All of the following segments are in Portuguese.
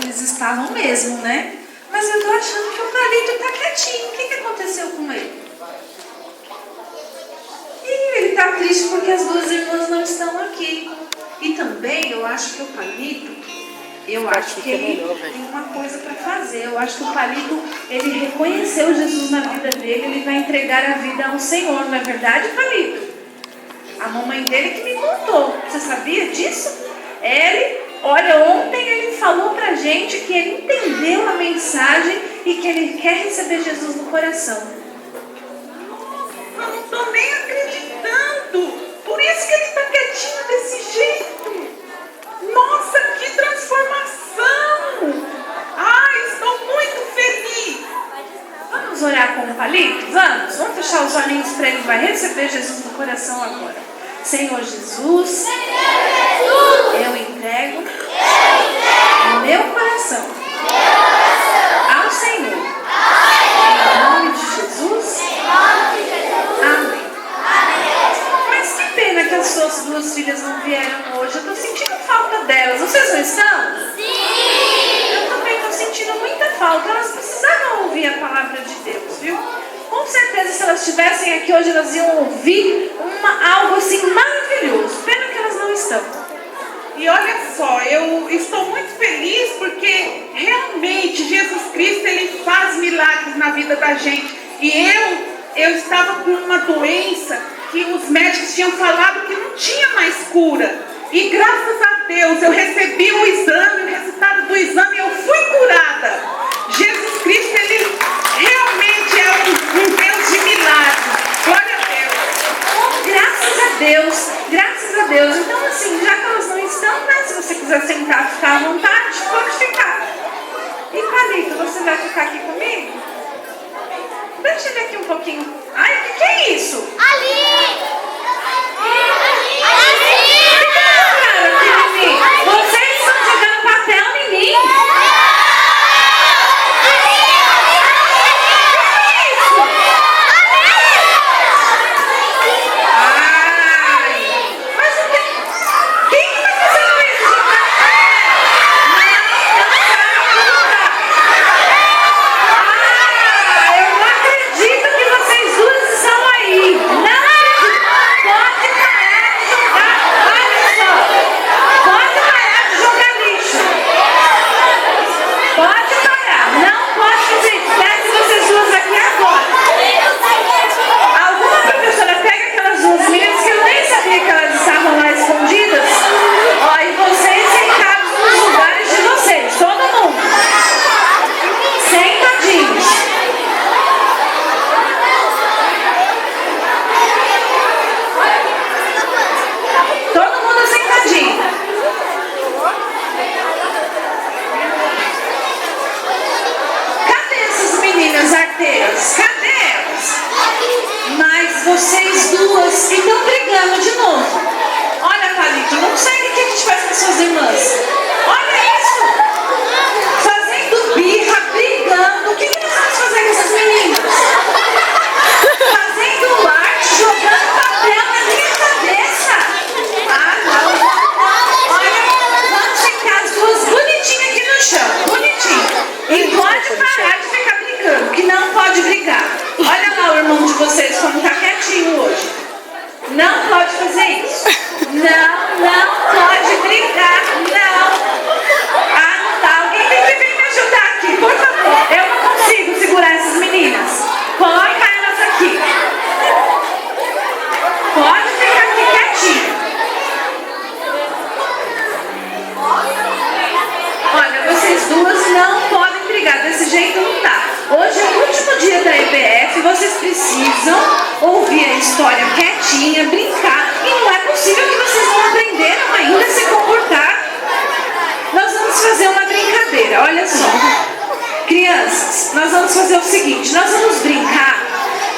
eles estavam mesmo, né? Mas eu tô achando que o Palito tá quietinho. O que aconteceu com ele? E ele tá triste porque as duas irmãs não estão aqui. E também eu acho que o Palito, eu acho que ele tem uma coisa para fazer. Eu acho que o Palito, ele reconheceu Jesus na vida dele, ele vai entregar a vida ao Senhor, não é verdade, Palito? A mamãe dele que me contou. Você sabia disso? Olha, ontem ele falou pra gente que ele entendeu a mensagem e que ele quer receber Jesus no coração. Eu não tô nem acreditando. Por isso que ele tá quietinho desse jeito. Nossa, que transformação! Ai, estou muito feliz. Vamos orar com o Palito? Vamos fechar os olhinhos para ele, vai receber Jesus no coração agora. Senhor Jesus, eu entrego o meu coração ao Senhor. Em nome de Jesus. Amém. Mas que pena que as suas duas filhas não vieram hoje. Eu estou sentindo falta delas. Vocês não estão? Sim! Eu também estou sentindo muita falta. Elas precisavam ouvir a palavra de Deus, viu? Com certeza, se elas estivessem aqui hoje, elas iam ouvir algo assim maravilhoso. Pena que elas não estão. E olha só, eu estou muito feliz porque realmente Jesus Cristo, ele faz milagres na vida da gente. E eu estava com uma doença que os médicos tinham falado que não tinha mais cura. E graças a Deus eu recebi o exame, o resultado do exame, eu fui curada. Jesus Cristo, ele realmente é um Deus de milagres. Glória a Deus. Oh, graças a Deus. Então assim, já que elas não estão, né? Se você quiser sentar, ficar à vontade, pode ficar. E Palito, você vai ficar aqui comigo? Deixa eu ver aqui um pouquinho. Ai, o que é isso? Ali! Vocês estão jogando papel em mim? Vocês duas estão brigando de novo. Olha, Palito, não sei o que a gente faz com as suas irmãs. Olha isso! Fazendo birra, brigando. O que nós vamos fazer com essas meninas? Fazendo arte, jogando papel na minha cabeça. Ah, não. Olha, vamos ficar as duas bonitinhas aqui no chão. Bonitinho. E pode parar de ficar brincando, que não pode brigar. Olha lá o irmão de vocês como tá quietinho hoje. Não pode fazer isso. Não pode brigar. Não. Ah, não tá. Alguém tem que vir me ajudar aqui, por favor. Eu não consigo segurar essas meninas. Coloca elas aqui. Pode ficar aqui quietinho. Olha, vocês duas não podem brigar. Desse jeito não tá. Hoje é o último dia da EBF, vocês precisam ouvir a história quietinha, brincar, e não é possível que vocês não aprenderam ainda a se comportar. Nós vamos fazer uma brincadeira, olha só. Crianças, nós vamos fazer o seguinte, nós vamos brincar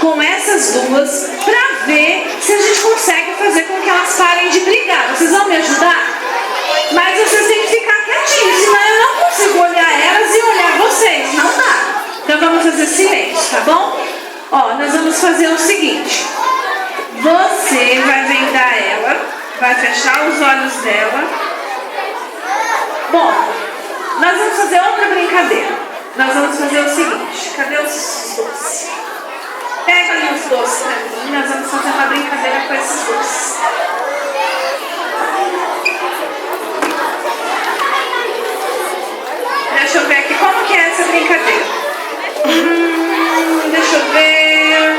com essas duas para ver se a gente consegue fazer com que elas parem de brigar. Vocês vão me ajudar? Mas vocês têm que ficar quietinhos, senão eu não consigo olhar elas e olhar vocês, não dá. Então vamos fazer silêncio, tá bom? Ó, nós vamos fazer o seguinte. Você vai vendar ela, vai fechar os olhos dela. Bom, nós vamos fazer brincadeira. Nós vamos fazer o seguinte. Cadê os doces? Pega ali os doces pra mim. Nós vamos fazer uma brincadeira com esses doces. Deixa eu ver aqui. Como que é essa brincadeira? Deixa eu ver.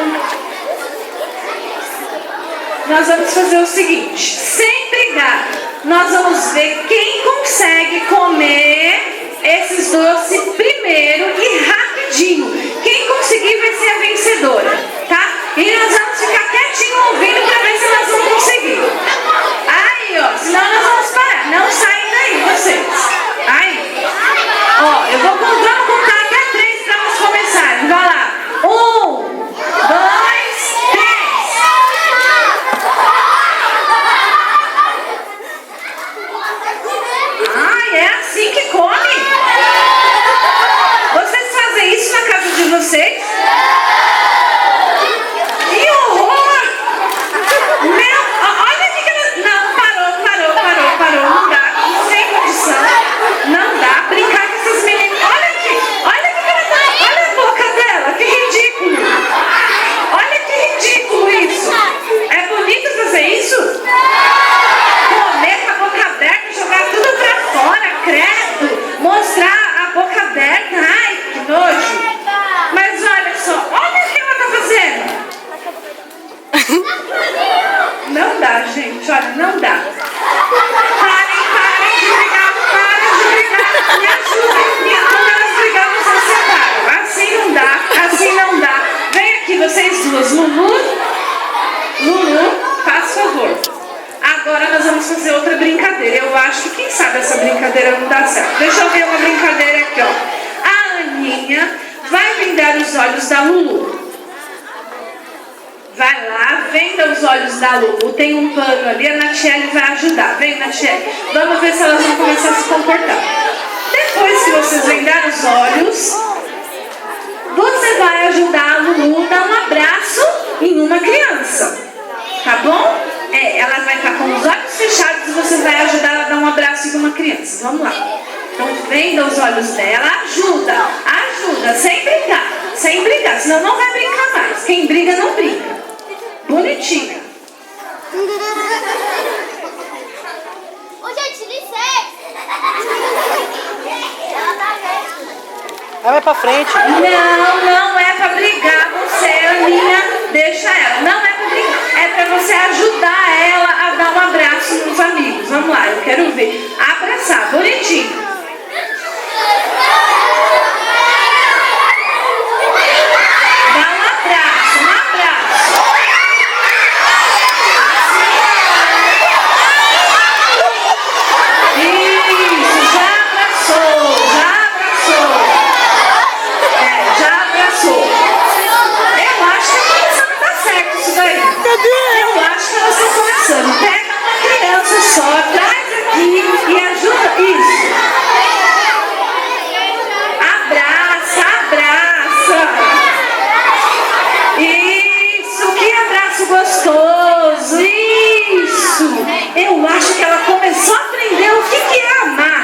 Nós vamos fazer o seguinte. Sem brigar. Nós vamos ver quem consegue comer esses doces primeiro e rapidinho. Quem conseguir vai ser a vencedora, tá? E nós vamos ficar quietinho ouvindo para ver se nós vamos conseguir. Aí, ó, senão nós vamos parar. Não saem daí, vocês. Aí. Ó, eu vou contar até 3 para nós começarem. Vai lá. 1, 2, 3. Ai, é assim que come? Vocês fazem isso na casa de vocês? Que horror! Meu, olha aqui que ela... Não, parou. Não dá. Sem condição. Não dá. Brincar com esses meninos. Olha aqui que ela tá. Olha a boca dela. Que ridículo. Olha que ridículo isso. É bonito fazer isso? Comer com a boca aberta, jogar tudo pra fora, credo. Mostrar a boca aberta. Ai, que nojo. Mas olha só. Olha o que ela tá fazendo. Não dá, gente. Olha, não dá. Parem de brigar. Me ajudem. Quando elas brigar, vocês separam. Assim não dá. Vem aqui, vocês duas. Lulu, faz favor. Agora nós vamos fazer outra brincadeira. Eu acho que quem sabe essa brincadeira não dá certo. Deixa eu ver uma brincadeira aqui, ó. A Aninha vai vendar os olhos da Lulu. Vai lá, venda os olhos da Lulu. Tem um pano ali, a Natiele vai ajudar. Vem, Natiele. Vamos ver se elas vão começar a se comportar. Depois que vocês vendarem os olhos, você vai ajudar a Lulu a dar um abraço em uma criança. Tá bom? Ela vai estar com os olhos fechados e você vai ajudar ela a dar um abraço em uma criança. Vamos lá. Então venda os olhos dela, ajuda, sem brigar, senão não vai brincar mais. Quem briga não brinca. Bonitinha. Ô, gente, licença. Ela vai pra frente. Não é pra brigar. Você, Aninha, deixa ela. Não é pra brigar. É pra você ajudar ela a dar um abraço nos amigos. Vamos lá, eu quero ver. Abraçar, bonitinho. Dá um abraço. Isso, já abraçou. Já abraçou. Eu acho que tá começando a dar certo isso daí. Eu acho que elas estão começando. Pega uma criança só, traz aqui e ajuda. Isso. Abraça. Isso, que abraço gostoso. Isso. Eu acho que ela começou a aprender o que é amar.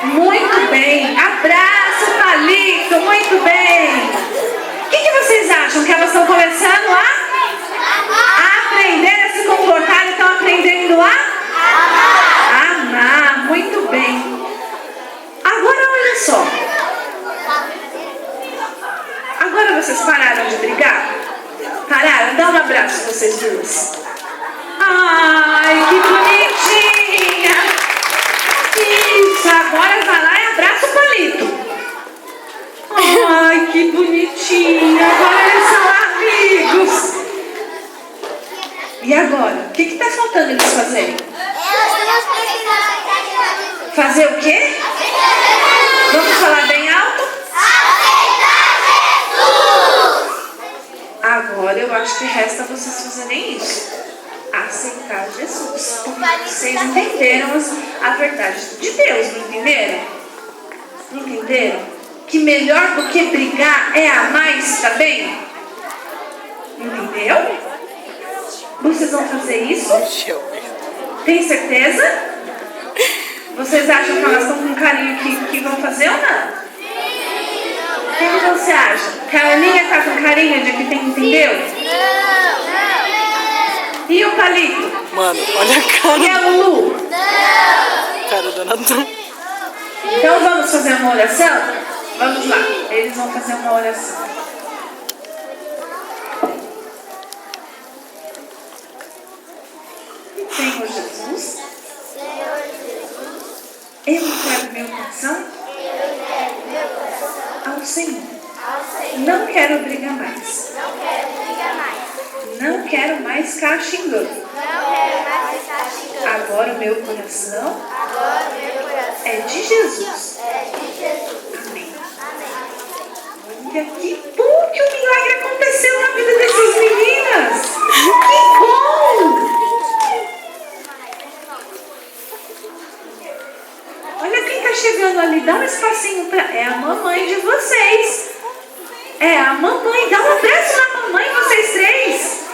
Muito bem. Abraça o palito. Muito bem. O que vocês acham? Que elas estão começando a aprender a se comportar? Estão aprendendo a amar. Muito bem. Agora olha só. Agora vocês pararam de brigar? Pararam? Dá um abraço vocês duas. Ai, que bonitinha. Isso, agora vai lá e abraça o palito. Ai, que bonitinha. Agora eles são amigos. E agora? O que tá faltando eles fazerem? Fazer o quê? Vamos falar bem alto? Agora eu acho que resta vocês fazerem isso. Aceitar Jesus. Vocês entenderam a verdade de Deus, não entenderam? Não entenderam? Que melhor do que brigar é amar e estar bem? Entendeu? Vocês vão fazer isso? Tem certeza? Vocês acham que elas estão com carinho que vão fazer ou não? Carlinha tá com carinha de que tem, entendeu? E o Palito? Mano, olha a E cara. a Lulu? Cara da Natan. Então vamos fazer uma oração? Vamos lá, eles vão fazer uma oração. Senhor Jesus, eu entrego meu coração ao Senhor. Não quero brigar mais. Não quero mais ficar xingando. Agora o meu coração é de Jesus. Amém. Olha que bom que o milagre aconteceu na vida dessas meninas. Que bom! Olha quem tá chegando ali. Dá um espacinho pra... É a mamãe de vocês. É a mamãe. Dá um abraço na mamãe, vocês três.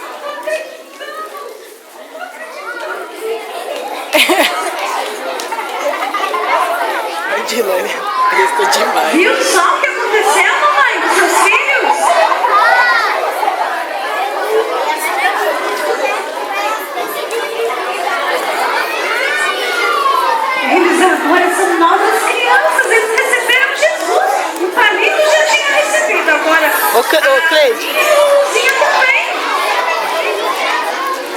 Ai, Dilane, gostou demais. Viu só o que aconteceu, mamãe, com seus filhos? Eles agora são novas crianças. Eles receberam Jesus. O Palito já tinha recebido. Agora Ô, Cleide. a Luzinha também.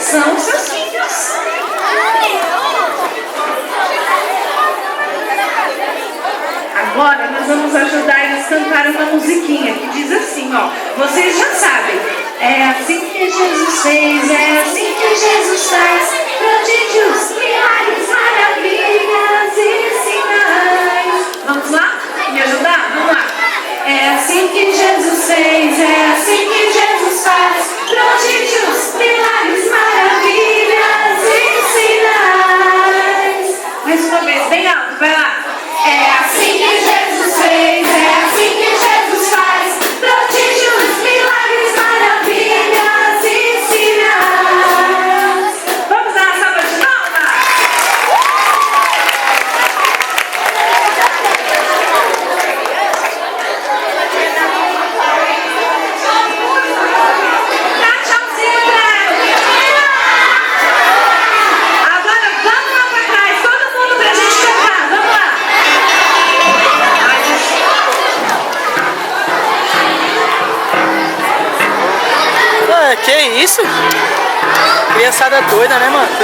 São seus filhos. Agora nós vamos ajudar eles a cantar uma musiquinha que diz assim, ó. Vocês já sabem. É assim que Jesus fez, é assim que Jesus faz. Prodígios, milagres, maravilhas e sinais. Vamos lá? Me ajudar? Vamos lá. É assim que Jesus fez, é assim que Jesus faz. Prodígios, milagres, maravilhas e sinais. Mais uma vez, bem alto, vai lá. É assim que Jesus fez, é assim que Jesus faz. Prodígios, milagres, maravilhas e sinais. Vamos dar uma salva de palmas? Dá tchauzinho pra ela. Agora vamos lá pra trás, todo mundo pra gente cantar. Vamos lá. Ah, que isso? Criançada doida, né, mano?